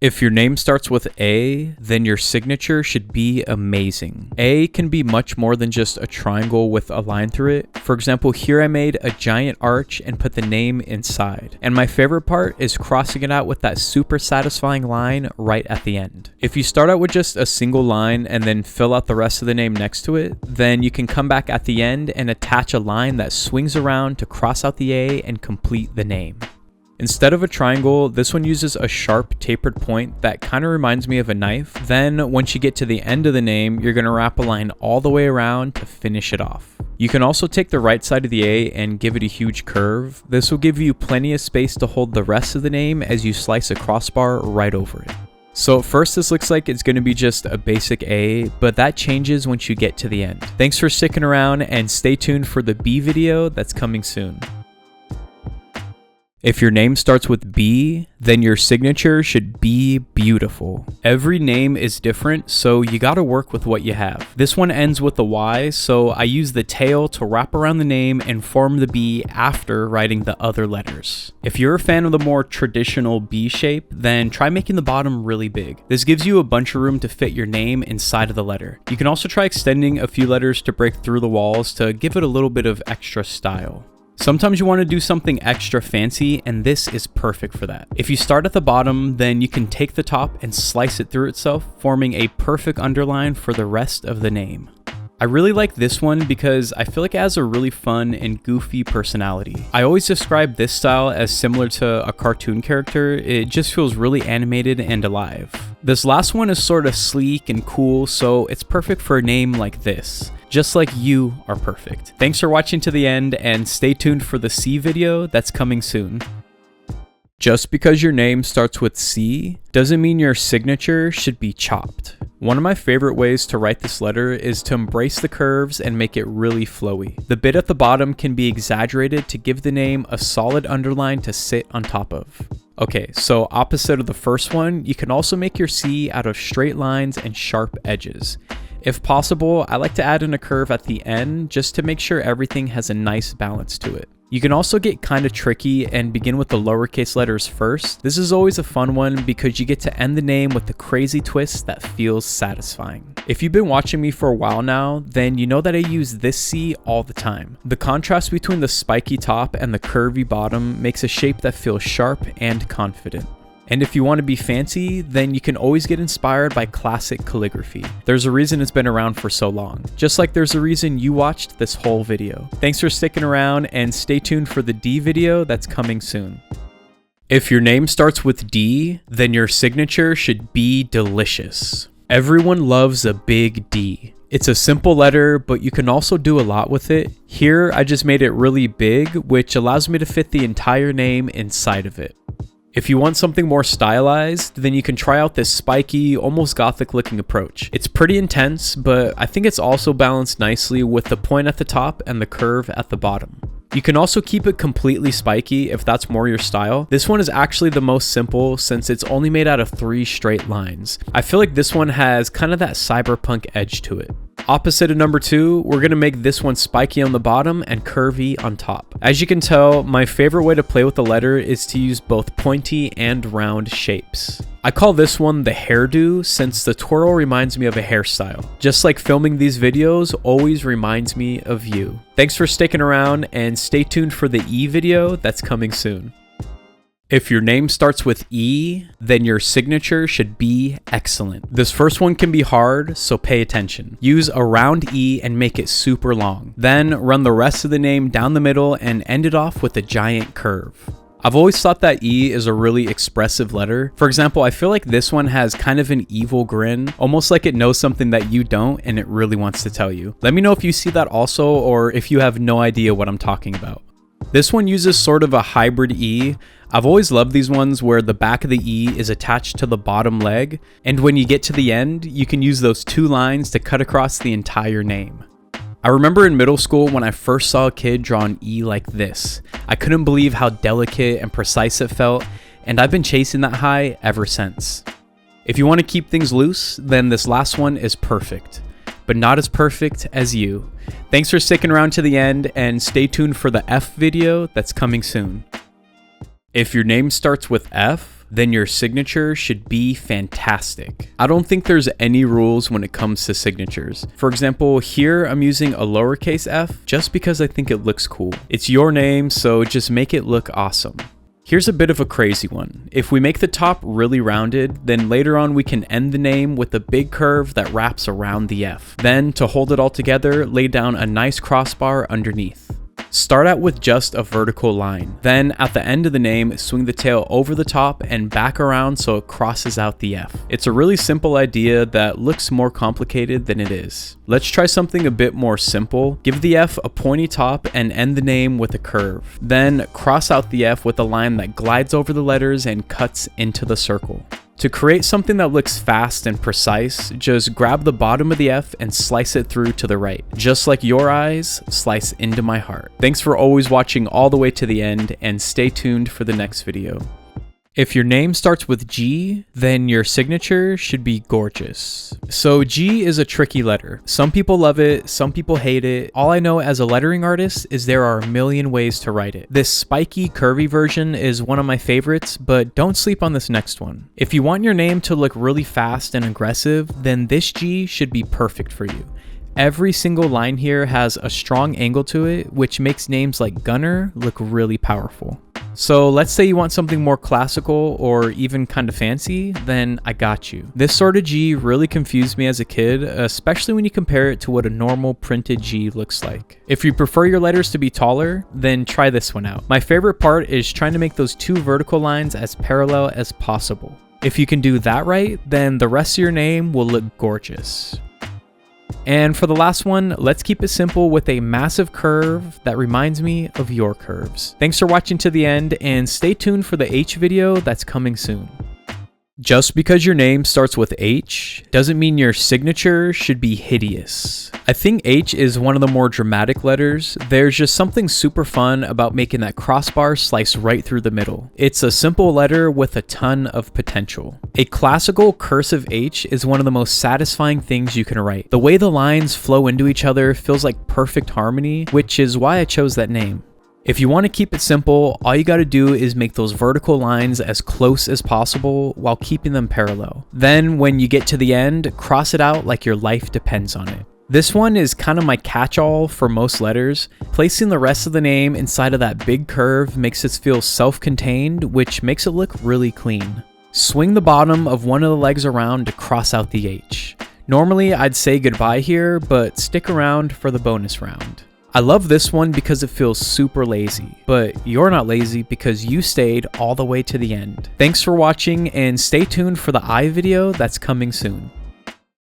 If your name starts with A, then your signature should be amazing. A can be much more than just a triangle with a line through it. For example, here I made a giant arch and put the name inside. And my favorite part is crossing it out with that super satisfying line right at the end. If you start out with just a single line and then fill out the rest of the name next to it, then you can come back at the end and attach a line that swings around to cross out the A and complete the name. Instead of a triangle, this one uses a sharp tapered point that kind of reminds me of a knife. Then once you get to the end of the name, you're going to wrap a line all the way around to finish it off. You can also take the right side of the A and give it a huge curve. This will give you plenty of space to hold the rest of the name as you slice a crossbar right over it. So at first this looks like it's going to be just a basic A, but that changes once you get to the end. Thanks for sticking around and stay tuned for the B video that's coming soon. If your name starts with B, then your signature should be beautiful. Every name is different, so you gotta work with what you have. This one ends with a Y, so I use the tail to wrap around the name and form the B after writing the other letters. If you're a fan of the more traditional B shape, then try making the bottom really big. This gives you a bunch of room to fit your name inside of the letter. You can also try extending a few letters to break through the walls to give it a little bit of extra style. Sometimes you want to do something extra fancy, and this is perfect for that. If you start at the bottom, then you can take the top and slice it through itself, forming a perfect underline for the rest of the name. I really like this one because I feel like it has a really fun and goofy personality. I always describe this style as similar to a cartoon character. It just feels really animated and alive. This last one is sort of sleek and cool, so it's perfect for a name like this. Just like you are perfect. Thanks for watching to the end, and stay tuned for the C video that's coming soon. Just because your name starts with C doesn't mean your signature should be chopped. One of my favorite ways to write this letter is to embrace the curves and make it really flowy. The bit at the bottom can be exaggerated to give the name a solid underline to sit on top of. Okay, so opposite of the first one, you can also make your C out of straight lines and sharp edges. If possible, I like to add in a curve at the end just to make sure everything has a nice balance to it. You can also get kind of tricky and begin with the lowercase letters first. This is always a fun one because you get to end the name with a crazy twist that feels satisfying. If you've been watching me for a while now, then you know that I use this C all the time. The contrast between the spiky top and the curvy bottom makes a shape that feels sharp and confident. And if you want to be fancy, then you can always get inspired by classic calligraphy. There's a reason it's been around for so long, just like there's a reason you watched this whole video. Thanks for sticking around, and stay tuned for the D video that's coming soon. If your name starts with D, then your signature should be delicious. Everyone loves a big D. It's a simple letter, but you can also do a lot with it. Here, I just made it really big, which allows me to fit the entire name inside of it. If you want something more stylized, then you can try out this spiky, almost gothic looking approach. It's pretty intense, but I think it's also balanced nicely with the point at the top and the curve at the bottom. You can also keep it completely spiky if that's more your style. This one is actually the most simple since it's only made out of 3 straight lines. I feel like this one has kind of that cyberpunk edge to it. Opposite of number 2, we're going to make this one spiky on the bottom and curvy on top. As you can tell, my favorite way to play with the letter is to use both pointy and round shapes. I call this one the hairdo since the twirl reminds me of a hairstyle. Just like filming these videos always reminds me of you. Thanks for sticking around, and stay tuned for the E video that's coming soon. If your name starts with E, then your signature should be excellent. This first one can be hard, so pay attention. Use a round E and make it super long. Then run the rest of the name down the middle and end it off with a giant curve. I've always thought that E is a really expressive letter. For example, I feel like this one has kind of an evil grin, almost like it knows something that you don't and it really wants to tell you. Let me know if you see that also, or if you have no idea what I'm talking about. This one uses sort of a hybrid E. I've always loved these ones where the back of the E is attached to the bottom leg, and when you get to the end, you can use those 2 lines to cut across the entire name. I remember in middle school when I first saw a kid draw an E like this. I couldn't believe how delicate and precise it felt, and I've been chasing that high ever since. If you want to keep things loose, then this last one is perfect, but not as perfect as you. Thanks for sticking around to the end, and stay tuned for the F video that's coming soon. If your name starts with F, then your signature should be fantastic. I don't think there's any rules when it comes to signatures. For example, here I'm using a lowercase f just because I think it looks cool. It's your name, so just make it look awesome. Here's a bit of a crazy one. If we make the top really rounded, then later on we can end the name with a big curve that wraps around the F. Then, to hold it all together, lay down a nice crossbar underneath. Start out with just a vertical line. Then, at the end of the name, swing the tail over the top and back around so it crosses out the F. It's a really simple idea that looks more complicated than it is. Let's try something a bit more simple. Give the F a pointy top and end the name with a curve. Then, cross out the F with a line that glides over the letters and cuts into the circle. To create something that looks fast and precise, just grab the bottom of the F and slice it through to the right. Just like your eyes slice into my heart. Thanks for always watching all the way to the end, and stay tuned for the next video. If your name starts with G, then your signature should be gorgeous. So G is a tricky letter. Some people love it, some people hate it. All I know as a lettering artist is there are a million ways to write it. This spiky, curvy version is one of my favorites, but don't sleep on this next one. If you want your name to look really fast and aggressive, then this G should be perfect for you. Every single line here has a strong angle to it, which makes names like Gunner look really powerful. So let's say you want something more classical or even kind of fancy, then I got you. This sort of G really confused me as a kid, especially when you compare it to what a normal printed G looks like. If you prefer your letters to be taller, then try this one out. My favorite part is trying to make those two vertical lines as parallel as possible. If you can do that right, then the rest of your name will look gorgeous. And for the last one, let's keep it simple with a massive curve that reminds me of your curves. Thanks for watching to the end, and stay tuned for the H video that's coming soon. Just because your name starts with H doesn't mean your signature should be hideous. I think H is one of the more dramatic letters. There's just something super fun about making that crossbar slice right through the middle. It's a simple letter with a ton of potential. A classical cursive H is one of the most satisfying things you can write. The way the lines flow into each other feels like perfect harmony, which is why I chose that name. If you want to keep it simple, all you got to do is make those vertical lines as close as possible while keeping them parallel. Then when you get to the end, cross it out like your life depends on it. This one is kind of my catch-all for most letters. Placing the rest of the name inside of that big curve makes it feel self-contained, which makes it look really clean. Swing the bottom of one of the legs around to cross out the H. Normally I'd say goodbye here, but stick around for the bonus round. I love this one because it feels super lazy, but you're not lazy because you stayed all the way to the end. Thanks for watching, and stay tuned for the I video that's coming soon.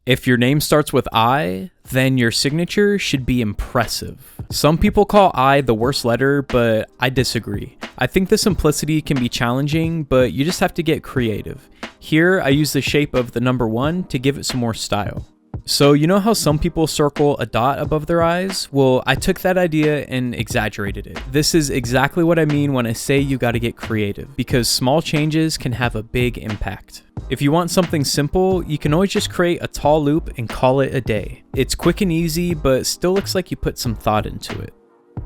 If your name starts with I, then your signature should be impressive. Some people call I the worst letter, but I disagree. I think the simplicity can be challenging, but you just have to get creative. Here, I use the shape of the number 1 to give it some more style. So you know how some people circle a dot above their eyes? Well, I took that idea and exaggerated it. This is exactly what I mean when I say you gotta get creative, because small changes can have a big impact. If you want something simple, you can always just create a tall loop and call it a day. It's quick and easy, but still looks like you put some thought into it.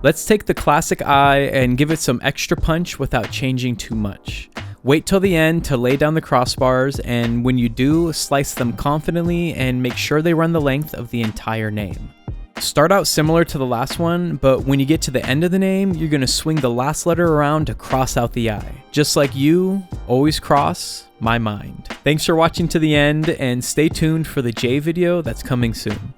Let's take the classic I and give it some extra punch without changing too much. Wait till the end to lay down the crossbars, and when you do, slice them confidently and make sure they run the length of the entire name. Start out similar to the last one, but when you get to the end of the name, you're going to swing the last letter around to cross out the I. Just like you always cross my mind. Thanks for watching to the end, and stay tuned for the J video that's coming soon.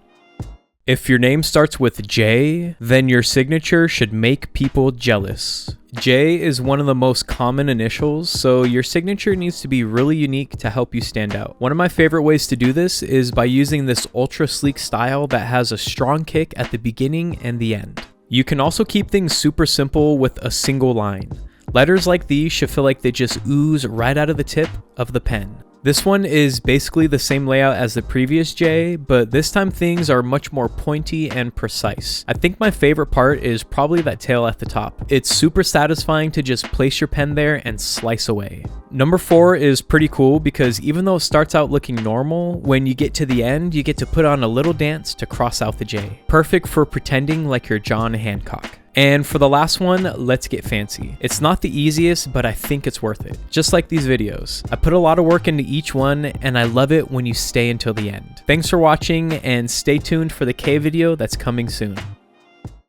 If your name starts with J, then your signature should make people jealous. J is one of the most common initials, so your signature needs to be really unique to help you stand out. One of my favorite ways to do this is by using this ultra sleek style that has a strong kick at the beginning and the end. You can also keep things super simple with a single line. Letters like these should feel like they just ooze right out of the tip of the pen. This one is basically the same layout as the previous J, but this time things are much more pointy and precise. I think my favorite part is probably that tail at the top. It's super satisfying to just place your pen there and slice away. Number 4 is pretty cool because even though it starts out looking normal, when you get to the end, you get to put on a little dance to cross out the J. Perfect for pretending like you're John Hancock. And for the last one, let's get fancy. It's not the easiest, but I think it's worth it. Just like these videos. I put a lot of work into each one, and I love it when you stay until the end. Thanks for watching, and stay tuned for the K video that's coming soon.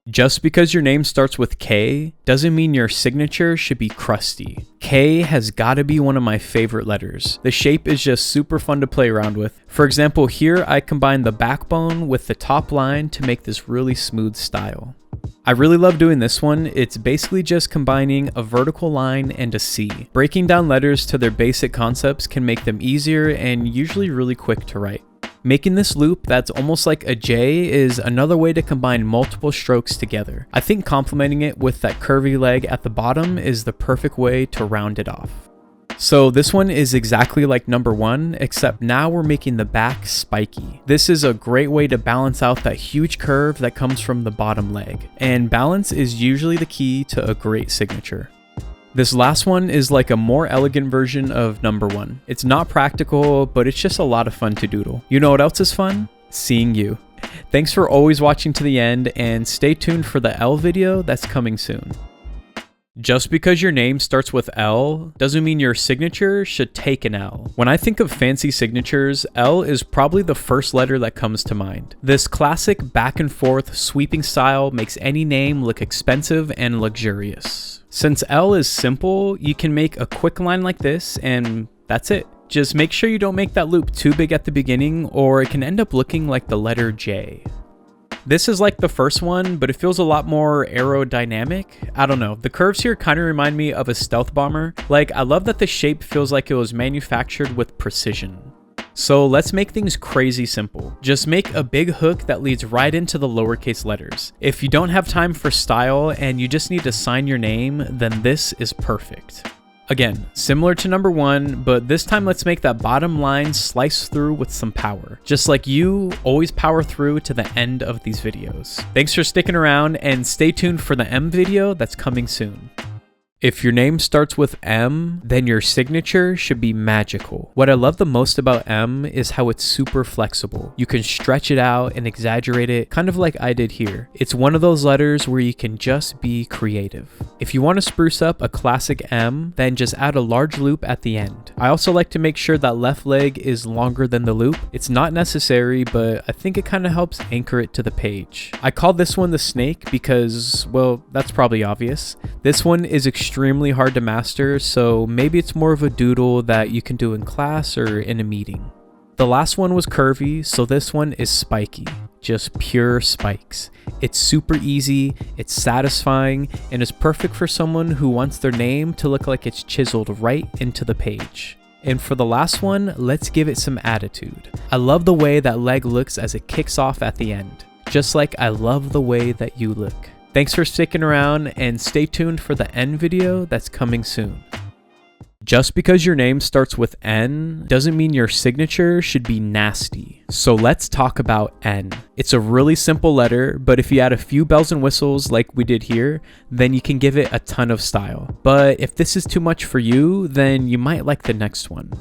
Just because your name starts with K doesn't mean your signature should be crusty. K has gotta be one of my favorite letters. The shape is just super fun to play around with. For example, here I combine the backbone with the top line to make this really smooth style. I really love doing this one. It's basically just combining a vertical line and a C. Breaking down letters to their basic concepts can make them easier and usually really quick to write. Making this loop that's almost like a J is another way to combine multiple strokes together. I think complementing it with that curvy leg at the bottom is the perfect way to round it off. So this one is exactly like number one, except now we're making the back spiky. This is a great way to balance out that huge curve that comes from the bottom leg. And balance is usually the key to a great signature. This last one is like a more elegant version of number one. It's not practical, but it's just a lot of fun to doodle. You know what else is fun? Seeing you. Thanks for always watching to the end, and stay tuned for the L video that's coming soon. Just because your name starts with L doesn't mean your signature should take an L. When I think of fancy signatures, L is probably the first letter that comes to mind. This classic back and forth sweeping style makes any name look expensive and luxurious. Since L is simple, you can make a quick line like this and that's it. Just make sure you don't make that loop too big at the beginning or it can end up looking like the letter J. This is like the first one, but it feels a lot more aerodynamic. I don't know, the curves here kind of remind me of a stealth bomber. Like, I love that the shape feels like it was manufactured with precision. So let's make things crazy simple. Just make a big hook that leads right into the lowercase letters. If you don't have time for style and you just need to sign your name, then this is perfect. Again, similar to number one, but this time let's make that bottom line slice through with some power. Just like you always power through to the end of these videos. Thanks for sticking around and stay tuned for the M video that's coming soon. If your name starts with M, then your signature should be magical. What I love the most about M is how it's super flexible. You can stretch it out and exaggerate it, kind of like I did here. It's one of those letters where you can just be creative. If you want to spruce up a classic M, then just add a large loop at the end. I also like to make sure that left leg is longer than the loop. It's not necessary, but I think it kind of helps anchor it to the page. I call this one the snake because, well, that's probably obvious. This one is extremely hard to master, so maybe it's more of a doodle that you can do in class or in a meeting. The last one was curvy, so this one is spiky. Just pure spikes. It's super easy, it's satisfying, and is perfect for someone who wants their name to look like it's chiseled right into the page. And for the last one, let's give it some attitude. I love the way that leg looks as it kicks off at the end. Just like I love the way that you look. Thanks for sticking around and stay tuned for the N video that's coming soon. Just because your name starts with N doesn't mean your signature should be nasty. So let's talk about N. It's a really simple letter, but if you add a few bells and whistles like we did here, then you can give it a ton of style. But if this is too much for you, then you might like the next one.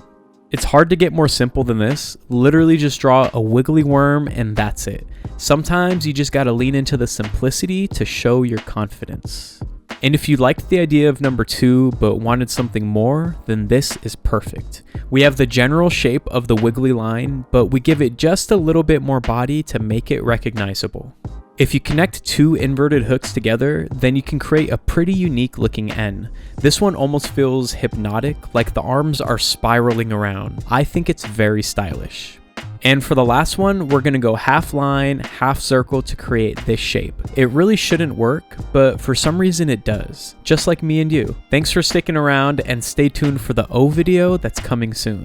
It's hard to get more simple than this. Literally just draw a wiggly worm and that's it. Sometimes you just gotta lean into the simplicity to show your confidence. And if you liked the idea of number two but wanted something more, then this is perfect. We have the general shape of the wiggly line, but we give it just a little bit more body to make it recognizable. If you connect two inverted hooks together, then you can create a pretty unique looking N. This one almost feels hypnotic, like the arms are spiraling around. I think it's very stylish. And for the last one, we're gonna go half line, half circle to create this shape. It really shouldn't work, but for some reason it does, just like me and you. Thanks for sticking around and stay tuned for the O video that's coming soon.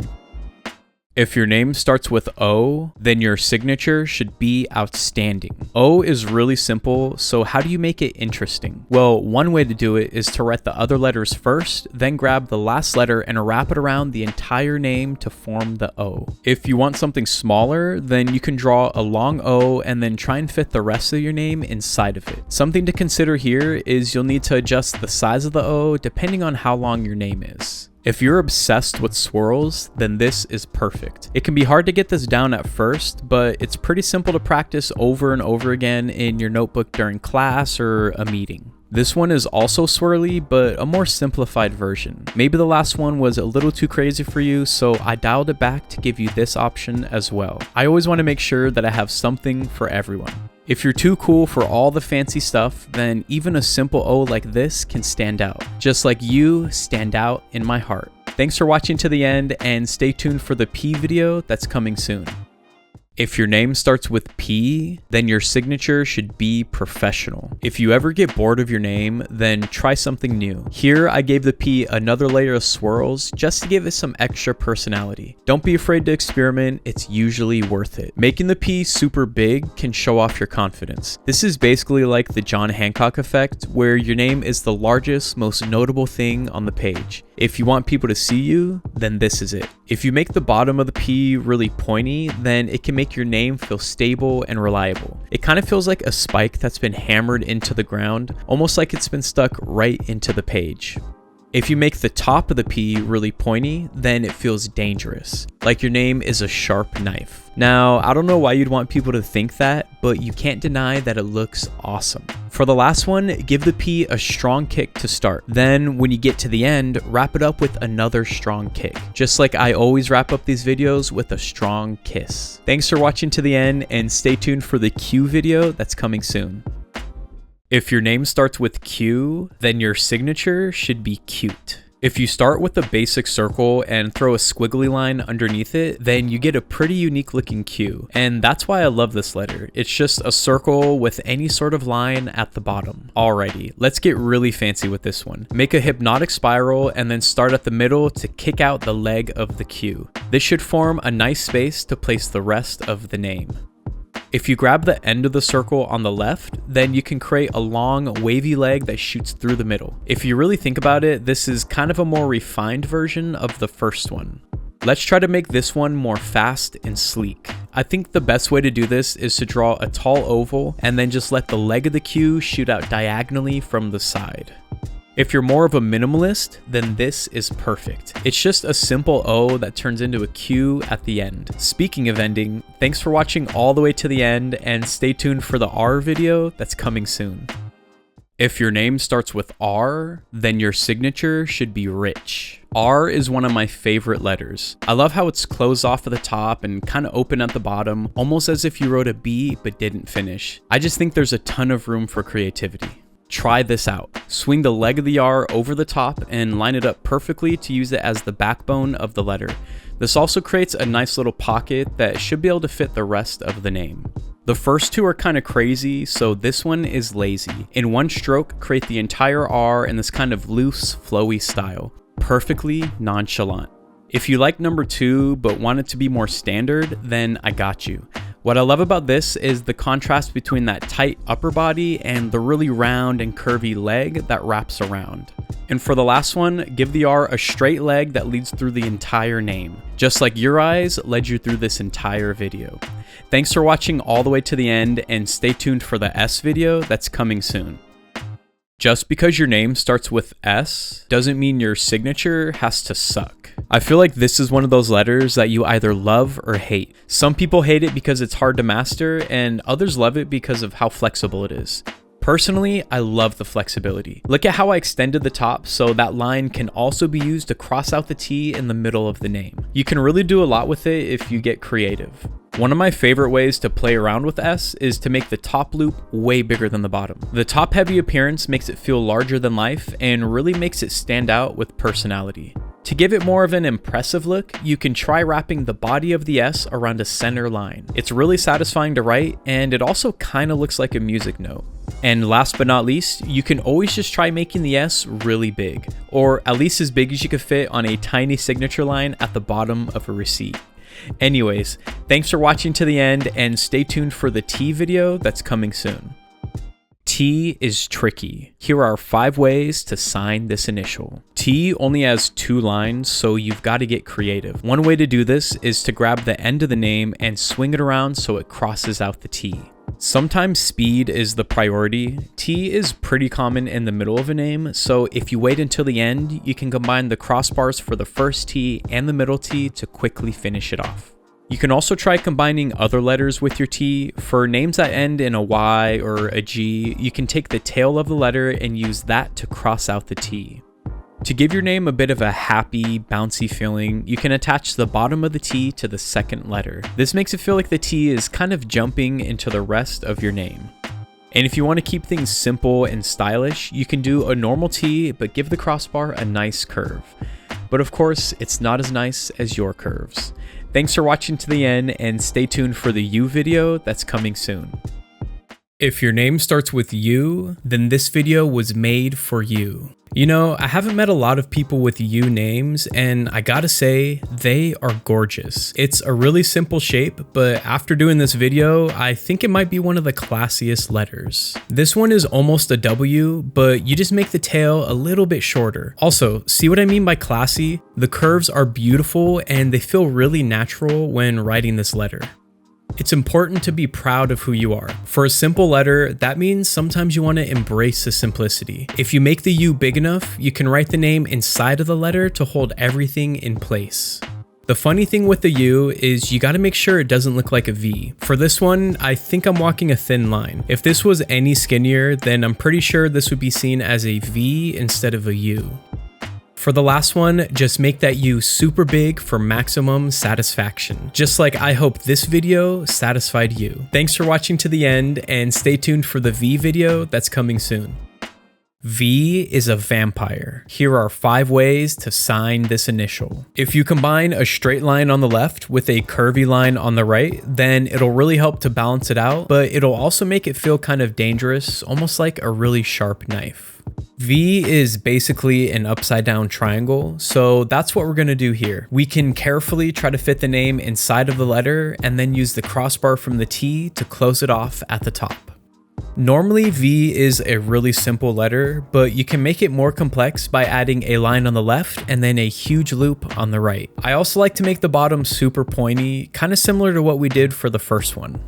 If your name starts with O, then your signature should be outstanding. O is really simple, so how do you make it interesting? Well, one way to do it is to write the other letters first, then grab the last letter and wrap it around the entire name to form the O. If you want something smaller, then you can draw a long O and then try and fit the rest of your name inside of it. Something to consider here is you'll need to adjust the size of the O depending on how long your name is. If you're obsessed with swirls, then this is perfect. It can be hard to get this down at first, but it's pretty simple to practice over and over again in your notebook during class or a meeting. This one is also swirly, but a more simplified version. Maybe the last one was a little too crazy for you, so I dialed it back to give you this option as well. I always want to make sure that I have something for everyone. If you're too cool for all the fancy stuff, then even a simple O like this can stand out. Just like you stand out in my heart. Thanks for watching to the end, and stay tuned for the P video that's coming soon. If your name starts with P, then your signature should be professional. If you ever get bored of your name, then try something new. Here, I gave the P another layer of swirls just to give it some extra personality. Don't be afraid to experiment, it's usually worth it. Making the P super big can show off your confidence. This is basically like the John Hancock effect, where your name is the largest, most notable thing on the page. If you want people to see you, then this is it. If you make the bottom of the P really pointy, then it can make your name feel stable and reliable. It kind of feels like a spike that's been hammered into the ground, almost like it's been stuck right into the page. If you make the top of the P really pointy, then it feels dangerous, like your name is a sharp knife. Now, I don't know why you'd want people to think that, but you can't deny that it looks awesome. For the last one, give the P a strong kick to start. Then, when you get to the end, wrap it up with another strong kick. Just like I always wrap up these videos with a strong kiss. Thanks for watching to the end, and stay tuned for the Q video that's coming soon. If your name starts with Q, then your signature should be cute. If you start with a basic circle and throw a squiggly line underneath it, then you get a pretty unique looking Q. And that's why I love this letter. It's just a circle with any sort of line at the bottom. Alrighty, let's get really fancy with this one. Make a hypnotic spiral and then start at the middle to kick out the leg of the Q. This should form a nice space to place the rest of the name. If you grab the end of the circle on the left, then you can create a long, wavy leg that shoots through the middle. If you really think about it, this is kind of a more refined version of the first one. Let's try to make this one more fast and sleek. I think the best way to do this is to draw a tall oval and then just let the leg of the Q shoot out diagonally from the side. If you're more of a minimalist, then this is perfect. It's just a simple O that turns into a Q at the end. Speaking of ending, thanks for watching all the way to the end, and stay tuned for the R video that's coming soon. If your name starts with R, then your signature should be rich. R is one of my favorite letters. I love how it's closed off at the top and kind of open at the bottom, almost as if you wrote a B but didn't finish. I just think there's a ton of room for creativity. Try this out. Swing the leg of the R over the top and line it up perfectly to use it as the backbone of the letter. This also creates a nice little pocket that should be able to fit the rest of the name. The first two are kind of crazy, so this one is lazy. In one stroke, create the entire R in this kind of loose, flowy style. Perfectly nonchalant. If you like number 2 but want it to be more standard, then I got you. What I love about this is the contrast between that tight upper body and the really round and curvy leg that wraps around. And for the last one, give the R a straight leg that leads through the entire name, just like your eyes led you through this entire video. Thanks for watching all the way to the end, and stay tuned for the S video that's coming soon. Just because your name starts with S doesn't mean your signature has to suck. I feel like this is one of those letters that you either love or hate. Some people hate it because it's hard to master, and others love it because of how flexible it is. Personally, I love the flexibility. Look at how I extended the top so that line can also be used to cross out the T in the middle of the name. You can really do a lot with it if you get creative. One of my favorite ways to play around with S is to make the top loop way bigger than the bottom. The top heavy appearance makes it feel larger than life and really makes it stand out with personality. To give it more of an impressive look, you can try wrapping the body of the S around a center line. It's really satisfying to write, and it also kind of looks like a music note. And last but not least, you can always just try making the S really big, or at least as big as you could fit on a tiny signature line at the bottom of a receipt. Anyways, thanks for watching to the end, and stay tuned for the T video that's coming soon. T is tricky. Here are 5 ways to sign this initial. T only has 2 lines, so you've got to get creative. One way to do this is to grab the end of the name and swing it around so it crosses out the T. Sometimes speed is the priority. T is pretty common in the middle of a name, so if you wait until the end, you can combine the crossbars for the first T and the middle T to quickly finish it off. You can also try combining other letters with your T. For names that end in a Y or a G, you can take the tail of the letter and use that to cross out the T. To give your name a bit of a happy, bouncy feeling, you can attach the bottom of the T to the second letter. This makes it feel like the T is kind of jumping into the rest of your name. And if you want to keep things simple and stylish, you can do a normal T, but give the crossbar a nice curve. But of course, it's not as nice as your curves. Thanks for watching to the end, and stay tuned for the U video that's coming soon. If your name starts with U, then this video was made for you. You know, I haven't met a lot of people with U names, and I gotta say, they are gorgeous. It's a really simple shape, but after doing this video, I think it might be one of the classiest letters. This one is almost a W, but you just make the tail a little bit shorter. Also, see what I mean by classy? The curves are beautiful, and they feel really natural when writing this letter. It's important to be proud of who you are. For a simple letter, that means sometimes you want to embrace the simplicity. If you make the U big enough, you can write the name inside of the letter to hold everything in place. The funny thing with the U is you got to make sure it doesn't look like a V. For this one, I think I'm walking a thin line. If this was any skinnier, then I'm pretty sure this would be seen as a V instead of a U. For the last one, just make that U super big for maximum satisfaction. Just like I hope this video satisfied you. Thanks for watching to the end, and stay tuned for the V video that's coming soon. V is a vampire. Here are 5 ways to sign this initial. If you combine a straight line on the left with a curvy line on the right, then it'll really help to balance it out, but it'll also make it feel kind of dangerous, almost like a really sharp knife. V is basically an upside down triangle, so that's what we're going to do here. We can carefully try to fit the name inside of the letter and then use the crossbar from the T to close it off at the top. Normally V is a really simple letter, but you can make it more complex by adding a line on the left and then a huge loop on the right. I also like to make the bottom super pointy, kind of similar to what we did for the first one.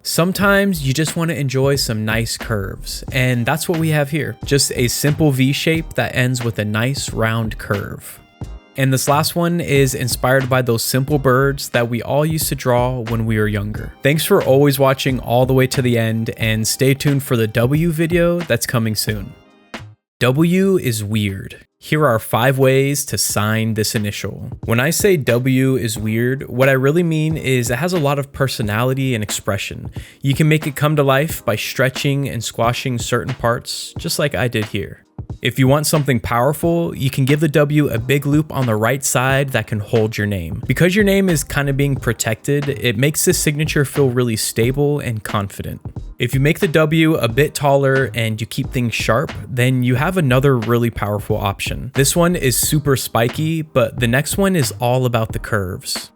Sometimes you just want to enjoy some nice curves, and that's what we have here. Just a simple V shape that ends with a nice round curve. And this last one is inspired by those simple birds that we all used to draw when we were younger. Thanks for always watching all the way to the end, and stay tuned for the W video that's coming soon. W is weird. Here are 5 ways to sign this initial. When I say W is weird, what I really mean is it has a lot of personality and expression. You can make it come to life by stretching and squashing certain parts, just like I did here. If you want something powerful, you can give the W a big loop on the right side that can hold your name. Because your name is kind of being protected, it makes this signature feel really stable and confident. If you make the W a bit taller and you keep things sharp, then you have another really powerful option. This one is super spiky, but the next one is all about the curves.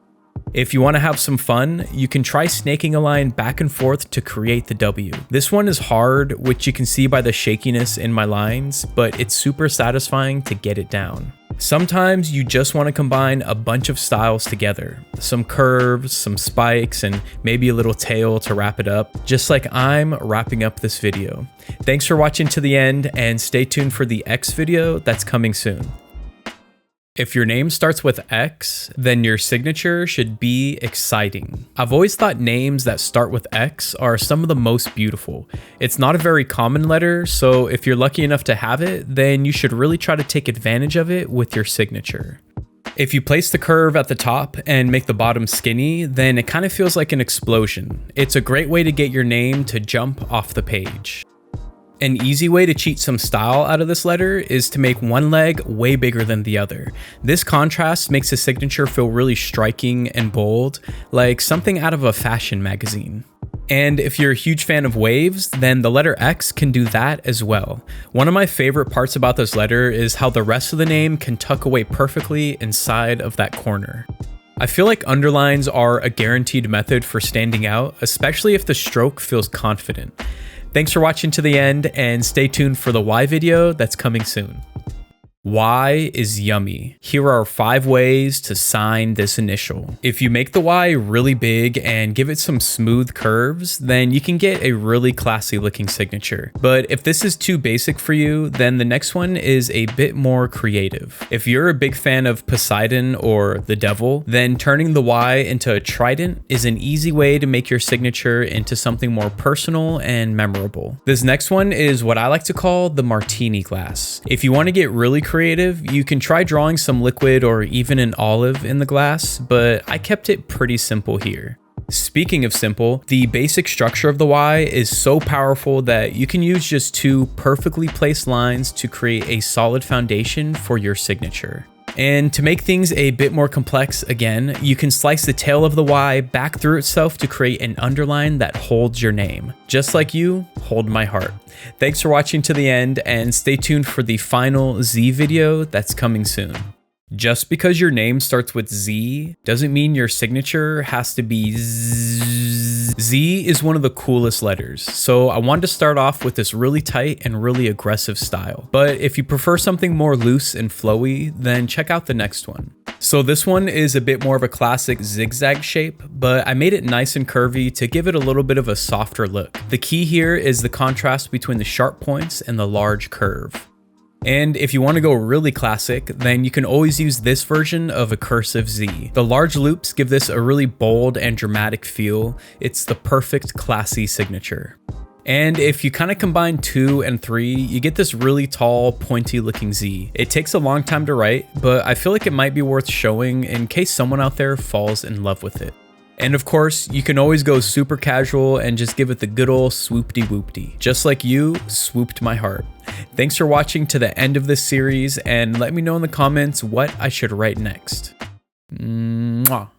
If you want to have some fun, you can try snaking a line back and forth to create the W. This one is hard, which you can see by the shakiness in my lines, but it's super satisfying to get it down. Sometimes you just want to combine a bunch of styles together. Some curves, some spikes, and maybe a little tail to wrap it up, just like I'm wrapping up this video. Thanks for watching to the end, and stay tuned for the X video that's coming soon. If your name starts with X, then your signature should be exciting. I've always thought names that start with X are some of the most beautiful. It's not a very common letter, so if you're lucky enough to have it, then you should really try to take advantage of it with your signature. If you place the curve at the top and make the bottom skinny, then it kind of feels like an explosion. It's a great way to get your name to jump off the page. An easy way to cheat some style out of this letter is to make one leg way bigger than the other. This contrast makes the signature feel really striking and bold, like something out of a fashion magazine. And if you're a huge fan of waves, then the letter X can do that as well. One of my favorite parts about this letter is how the rest of the name can tuck away perfectly inside of that corner. I feel like underlines are a guaranteed method for standing out, especially if the stroke feels confident. Thanks for watching to the end, and stay tuned for the Y video that's coming soon. Y is yummy. Here are 5 ways to sign this initial. If you make the Y really big and give it some smooth curves, then you can get a really classy looking signature. But if this is too basic for you, then the next one is a bit more creative. If you're a big fan of Poseidon or the devil, then turning the Y into a trident is an easy way to make your signature into something more personal and memorable. This next one is what I like to call the martini glass. If you want to get really creative, you can try drawing some liquid or even an olive in the glass, but I kept it pretty simple here. Speaking of simple, the basic structure of the Y is so powerful that you can use just 2 perfectly placed lines to create a solid foundation for your signature. And to make things a bit more complex, again, you can slice the tail of the Y back through itself to create an underline that holds your name. Just like you, hold my heart. Thanks for watching to the end, and stay tuned for the final Z video that's coming soon. Just because your name starts with Z doesn't mean your signature has to be Z. Z is one of the coolest letters, so I wanted to start off with this really tight and really aggressive style. But if you prefer something more loose and flowy, then check out the next one. So this one is a bit more of a classic zigzag shape, but I made it nice and curvy to give it a little bit of a softer look. The key here is the contrast between the sharp points and the large curve. And if you want to go really classic, then you can always use this version of a cursive Z. The large loops give this a really bold and dramatic feel. It's the perfect classy signature. And if you kind of combine 2 and 3, you get this really tall, pointy looking Z. It takes a long time to write, but I feel like it might be worth showing in case someone out there falls in love with it. And of course, you can always go super casual and just give it the good old swoop-de-whoop-de. Just like you swooped my heart. Thanks for watching to the end of this series, and let me know in the comments what I should write next. Mwah.